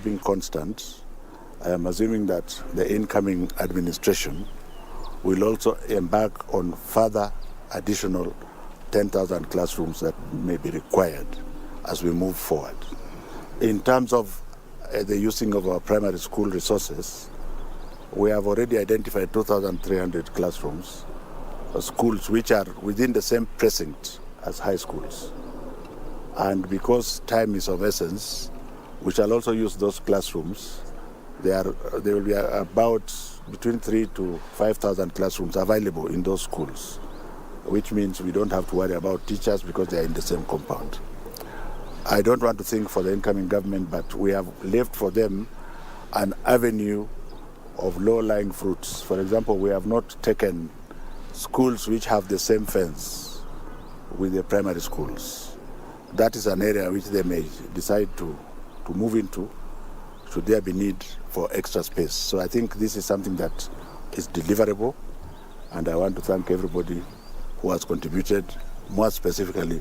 being constant, I am assuming that the incoming administration will also embark on further additional 10,000 classrooms that may be required as we move forward. In terms of the using of our primary school resources, we have already identified 2,300 classrooms, schools which are within the same precinct as high schools. And because time is of essence, we shall also use those classrooms. There will be about between 3,000 to 5,000 classrooms available in those schools, which means we don't have to worry about teachers because they are in the same compound. I don't want to think for the incoming government, but we have left for them an avenue of low-lying fruits. For example, we have not taken schools which have the same fence with the primary schools. That is an area which they may decide to move into should there be need for extra space. So I think this is something that is deliverable, and I want to thank everybody who has contributed, more specifically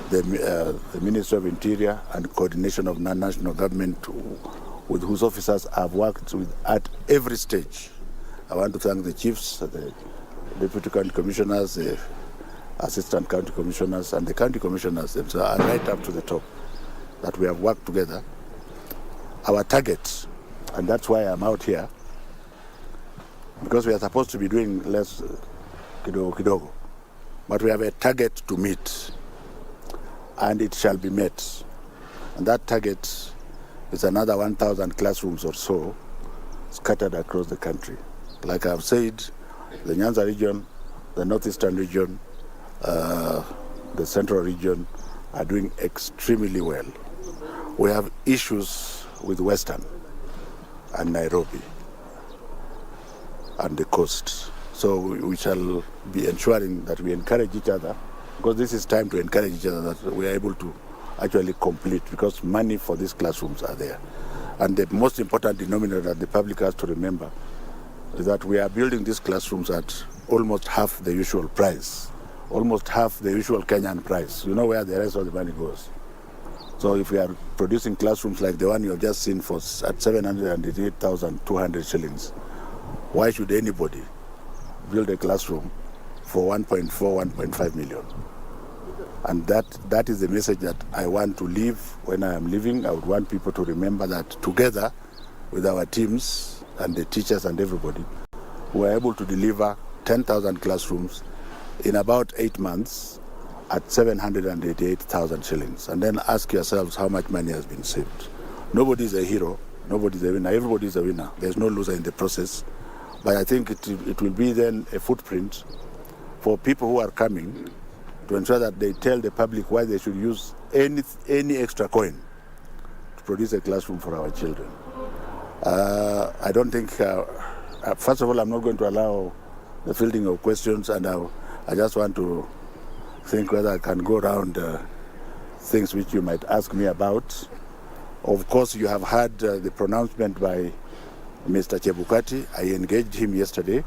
the Ministry of Interior and Coordination of Non-National Government, with whose officers I've worked with at every stage. I want to thank the chiefs, the deputy county commissioners, the assistant county commissioners, and the county commissioners themselves, right up to the top, that we have worked together. Our target, and that's why I'm out here, because we are supposed to be doing less kidogo, but we have a target to meet, and it shall be met. And that target is another 1,000 classrooms or so scattered across the country. Like I've said, the Nyanza region, the northeastern region, the central region are doing extremely well. We have issues with Western and Nairobi and the coast. So we shall be ensuring that we encourage each other, because this is time to encourage each other, that we are able to actually complete, because money for these classrooms are there. And the most important denominator that the public has to remember is that we are building these classrooms at almost half the usual price, almost half the usual Kenyan price. You know where the rest of the money goes. So if we are producing classrooms like the one you have just seen at 788,200 shillings, why should anybody build a classroom for 1.4, 1.5 million? And that is the message that I want to leave when I am leaving. I would want people to remember that together with our teams and the teachers and everybody, we were able to deliver 10,000 classrooms in about 8 months at 788,000 shillings. And then ask yourselves how much money has been saved. Nobody is a hero, nobody is a winner, everybody is a winner. There's no loser in the process. But I think it will be then a footprint for people who are coming to ensure that they tell the public why they should use any extra coin to produce a classroom for our children. I don't think, first of all, I'm not going to allow the fielding of questions, and I just want to think whether I can go around things which you might ask me about. Of course, you have heard the pronouncement by Mr. Chebukati. I engaged him yesterday,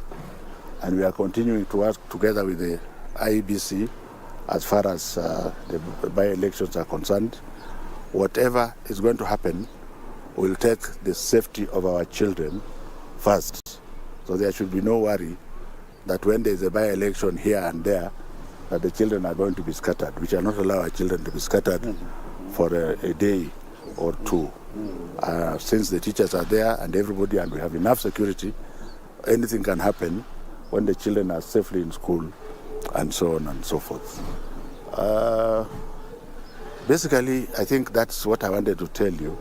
and we are continuing to work together with the IEBC as far as the by-elections are concerned. Whatever is going to happen, we'll take the safety of our children first. So there should be no worry that when there's a by-election here and there, that the children are going to be scattered. We shall not allow our children to be scattered for a day or two. Since the teachers are there and everybody, and we have enough security, anything can happen when the children are safely in school, and so on and so forth. Basically, I think that's what I wanted to tell you,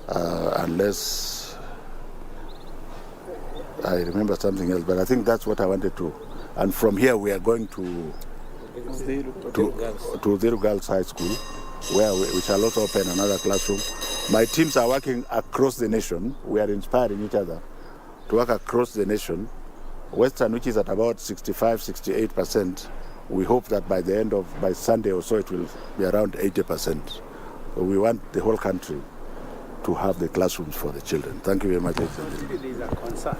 unless I remember something else, but I think that's what I wanted to. And from here, we are going to Ziru Girls High School, where we shall also open another classroom. My teams are working across the nation. We are inspiring each other to work across the nation. Western, which is at about 65-68%, we hope that by Sunday or so, it will be around 80%. So we want the whole country to have the classrooms for the children. Thank you very much. There is a concern,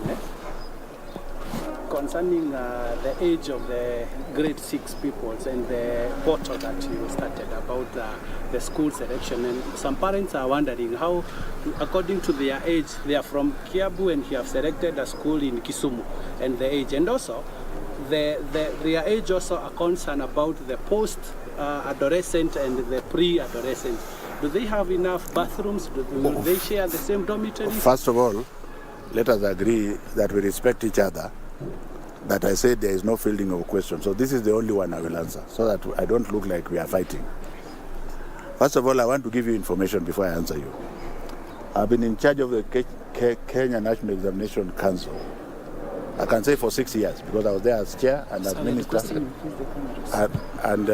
concerning the age of the grade 6 pupils and the portal that you started about the school selection. And some parents are wondering how, according to their age, they are from Kiambu and you have selected a school in Kisumu, and the age. And also, their age also a concern about the post-adolescent and the pre-adolescent. Do they have enough bathrooms? Do they share the same dormitory? First of all, let us agree that we respect each other, that I said there is no fielding of questions. So this is the only one I will answer, so that I don't look like we are fighting. First of all, I want to give you information before I answer you. I've been in charge of the Kenya National Examination Council, I can say for 6 years, because I was there as chair and as minister. And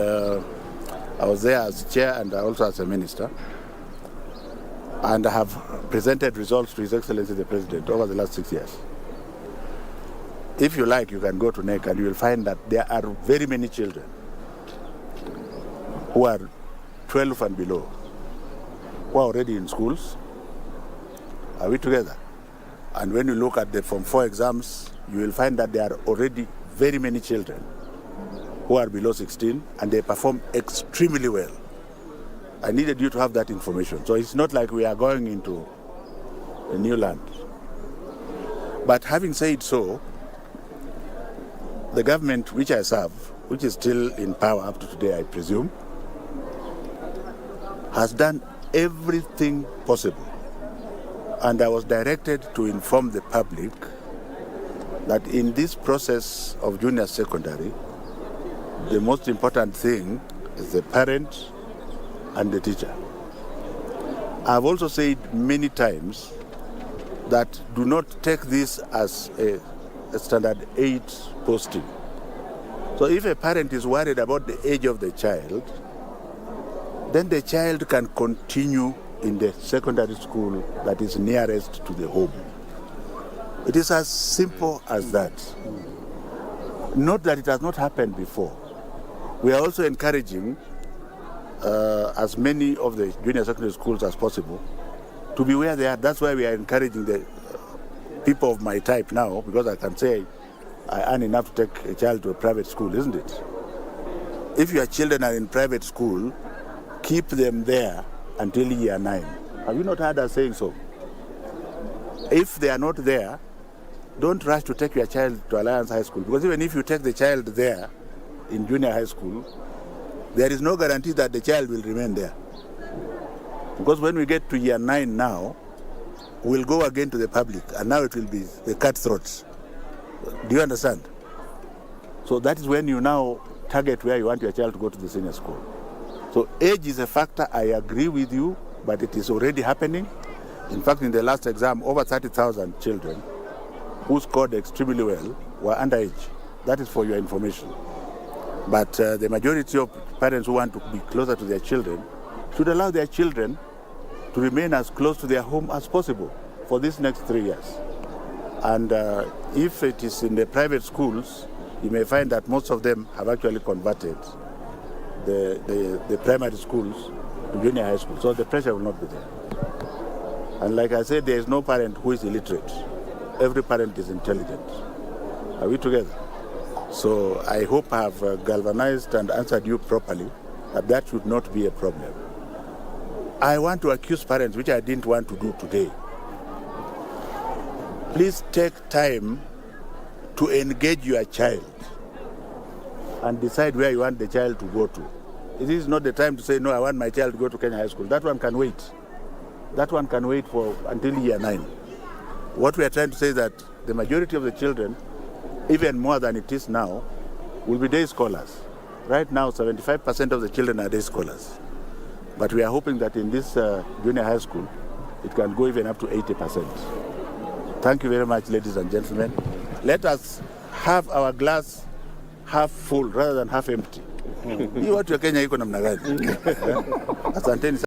I was there as chair and also as a minister. And I have presented results to His Excellency the President over the last 6 years. If you like, you can go to NEC and you will find that there are very many children who are 12 and below, who are already in schools. Are we together? And when you look at the Form 4 exams, you will find that there are already very many children who are below 16 and they perform extremely well. I needed you to have that information. So it's not like we are going into a new land. But having said so, the government which I serve, which is still in power up to today, I presume, has done everything possible. And I was directed to inform the public that in this process of junior secondary, the most important thing is the parent and the teacher. I've also said many times that do not take this as a standard 8 posting. So if a parent is worried about the age of the child, then the child can continue in the secondary school that is nearest to the home. It is as simple as that. Not that it has not happened before. We are also encouraging as many of the junior secondary schools as possible to be where they are. That's why we are encouraging the people of my type now, because I can say I earn enough to take a child to a private school, isn't it? If your children are in private school, keep them there until year 9. Have you not heard us saying so? If they are not there, don't rush to take your child to Alliance High School, because even if you take the child there in junior high school, there is no guarantee that the child will remain there. Because when we get to year 9 now, we'll go again to the public, and now it will be the cutthroats. Do you understand? So that is when you now target where you want your child to go to the senior school. So age is a factor, I agree with you, but it is already happening. In fact, in the last exam, over 30,000 children who scored extremely well were underage. That is for your information. But the majority of parents who want to be closer to their children should allow their children to remain as close to their home as possible for these next 3 years. And if it is in the private schools, you may find that most of them have actually converted the primary schools to junior high school, so the pressure will not be there. And like I said, there is no parent who is illiterate. Every parent is intelligent. Are we together? So I hope I have galvanized and answered you properly, that should not be a problem. I want to accuse parents, which I didn't want to do today. Please take time to engage your child and decide where you want the child to go to. It is not the time to say, no, I want my child to go to Kenya High School. That one can wait. That one can wait for until year 9. What we are trying to say is that the majority of the children, even more than it is now, will be day scholars. Right now, 75% of the children are day scholars. But we are hoping that in this junior high school, it can go even up to 80%. Thank you very much, ladies and gentlemen. Let us have our glass half full rather than half empty. Hii watu ya Kenya iko namna gani? Asanteni.